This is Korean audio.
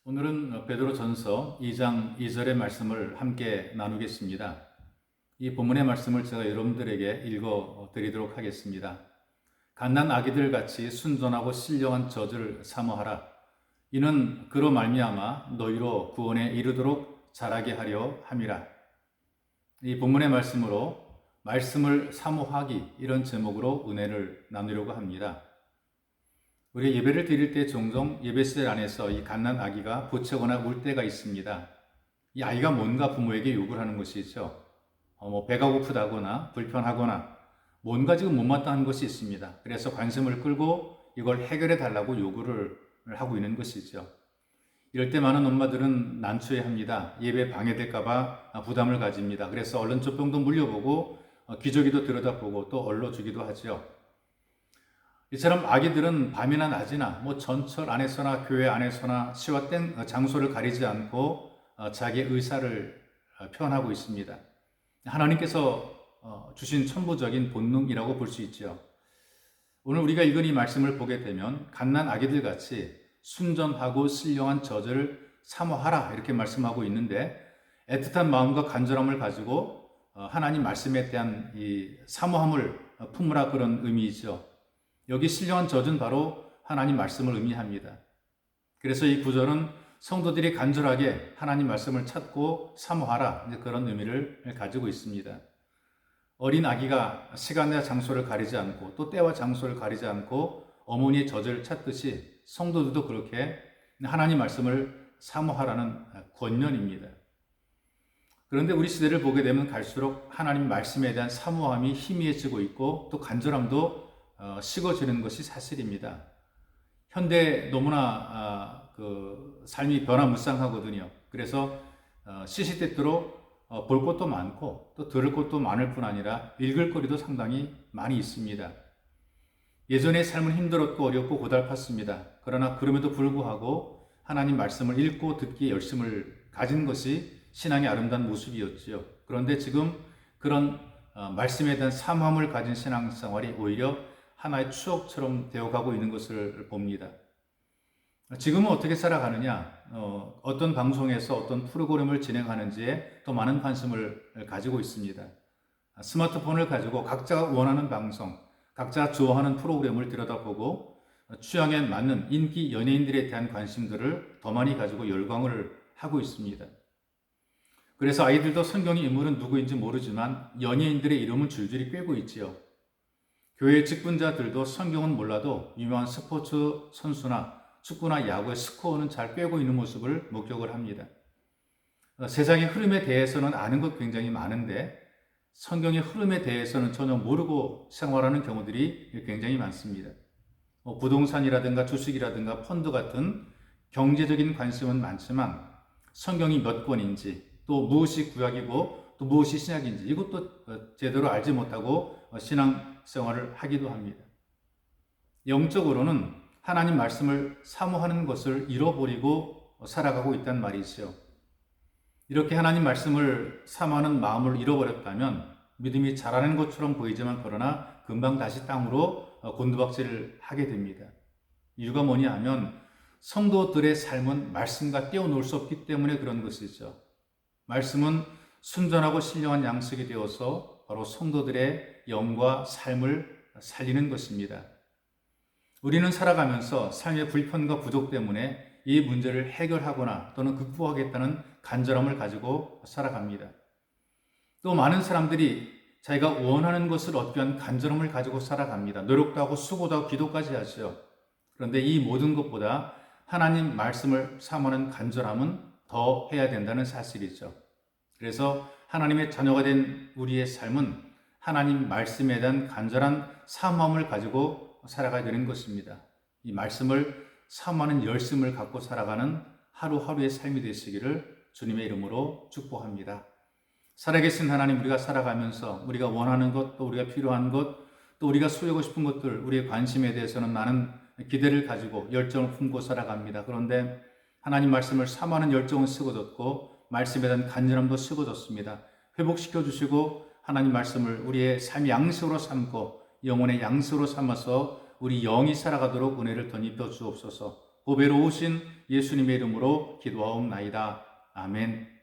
오늘은 베드로전서 2장 2절의 말씀을 함께 나누겠습니다. 이 본문의 말씀을 제가 여러분들에게 읽어 드리도록 하겠습니다. 갓난 아기들 같이 순전하고 신령한 젖을 사모하라. 이는 그로 말미암아 너희로 구원에 이르도록 자라게 하려 함이라. 이 본문의 말씀으로 말씀을 사모하기, 이런 제목으로 은혜를 나누려고 합니다. 우리 예배를 드릴 때 종종 예배실 안에서 이 갓난 아기가 부채거나 울 때가 있습니다. 이 아이가 뭔가 부모에게 요구를 하는 것이죠. 배가 고프다거나 불편하거나 뭔가 지금 못마땅한 것이 있습니다. 그래서 관심을 끌고 이걸 해결해 달라고 요구를 하고 있는 것이죠. 이럴 때 많은 엄마들은 난처해합니다. 예배 방해될까봐 부담을 가집니다. 그래서 얼른 젖병도 물려보고 기저귀도 들여다보고 또 얼러주기도 하죠. 이처럼 아기들은 밤이나 낮이나 전철 안에서나 교회 안에서나 시와 땡 장소를 가리지 않고 자기의 의사를 표현하고 있습니다. 하나님께서 주신 천부적인 본능이라고 볼 수 있죠. 오늘 우리가 읽은 이 말씀을 보게 되면 갓난 아기들 같이 순전하고 신령한 젖을 사모하라, 이렇게 말씀하고 있는데, 애틋한 마음과 간절함을 가지고 하나님 말씀에 대한 이 사모함을 품으라, 그런 의미이죠. 여기 신령한 젖은 바로 하나님 말씀을 의미합니다. 그래서 이 구절은 성도들이 간절하게 하나님 말씀을 찾고 사모하라, 그런 의미를 가지고 있습니다. 어린 아기가 시간과 장소를 가리지 않고 또 때와 장소를 가리지 않고 어머니의 젖을 찾듯이 성도들도 그렇게 하나님 말씀을 사모하라는 권면입니다. 그런데 우리 시대를 보게 되면 갈수록 하나님 말씀에 대한 사모함이 희미해지고 있고 또 간절함도 식어지는 것이 사실입니다. 현대 너무나 삶이 변화무쌍하거든요. 그래서 시시때때로 볼 것도 많고 또 들을 것도 많을 뿐 아니라 읽을 거리도 상당히 많이 있습니다. 예전의 삶은 힘들었고 어렵고 고달팠습니다. 그러나 그럼에도 불구하고 하나님 말씀을 읽고 듣기에 열심을 가진 것이 신앙의 아름다운 모습이었지요. 그런데 지금 그런 말씀에 대한 사모함을 가진 신앙생활이 오히려 하나의 추억처럼 되어가고 있는 것을 봅니다. 지금은 어떻게 살아가느냐, 어떤 방송에서 어떤 프로그램을 진행하는지에 또 많은 관심을 가지고 있습니다. 스마트폰을 가지고 각자가 원하는 방송, 각자가 좋아하는 프로그램을 들여다보고 취향에 맞는 인기 연예인들에 대한 관심들을 더 많이 가지고 열광을 하고 있습니다. 그래서 아이들도 성경의 인물은 누구인지 모르지만 연예인들의 이름은 줄줄이 꿰고 있지요. 교회 직분자들도 성경은 몰라도 유명한 스포츠 선수나 축구나 야구의 스코어는 잘 꿰고 있는 모습을 목격을 합니다. 세상의 흐름에 대해서는 아는 것 굉장히 많은데 성경의 흐름에 대해서는 전혀 모르고 생활하는 경우들이 굉장히 많습니다. 부동산이라든가 주식이라든가 펀드 같은 경제적인 관심은 많지만 성경이 몇 권인지, 또 무엇이 구약이고 또 무엇이 신약인지 이것도 제대로 알지 못하고 신앙생활을 하기도 합니다. 영적으로는 하나님 말씀을 사모하는 것을 잃어버리고 살아가고 있단 말이죠. 이렇게 하나님 말씀을 사모하는 마음을 잃어버렸다면 믿음이 자라는 것처럼 보이지만 그러나 금방 다시 땅으로 곤두박질을 하게 됩니다. 이유가 뭐냐 하면 성도들의 삶은 말씀과 떼어놓을 수 없기 때문에 그런 것이죠. 말씀은 순전하고 신령한 양식이 되어서 바로 성도들의 영과 삶을 살리는 것입니다. 우리는 살아가면서 삶의 불편과 부족 때문에 이 문제를 해결하거나 또는 극복하겠다는 간절함을 가지고 살아갑니다. 또 많은 사람들이 자기가 원하는 것을 얻기 위한 간절함을 가지고 살아갑니다. 노력도 하고 수고도 하고 기도까지 하죠. 그런데 이 모든 것보다 하나님 말씀을 사모하는 간절함은 더 해야 된다는 사실이죠. 그래서 하나님의 자녀가 된 우리의 삶은 하나님 말씀에 대한 간절한 사모함을 가지고 살아가야 되는 것입니다. 이 말씀을 사모하는 열심을 갖고 살아가는 하루하루의 삶이 되시기를 주님의 이름으로 축복합니다. 살아계신 하나님, 우리가 살아가면서 우리가 원하는 것, 또 우리가 필요한 것, 또 우리가 소유하고 싶은 것들, 우리의 관심에 대해서는 많은 기대를 가지고 열정을 품고 살아갑니다. 그런데 하나님 말씀을 사모하는 열정은 식어졌고 말씀에 대한 간절함도 식어졌습니다. 회복시켜 주시고 하나님 말씀을 우리의 삶의 양식으로 삼고 영혼의 양식으로 삼아서 우리 영이 살아가도록 은혜를 덧입혀 주옵소서. 보배로우신 예수님의 이름으로 기도하옵나이다. 아멘.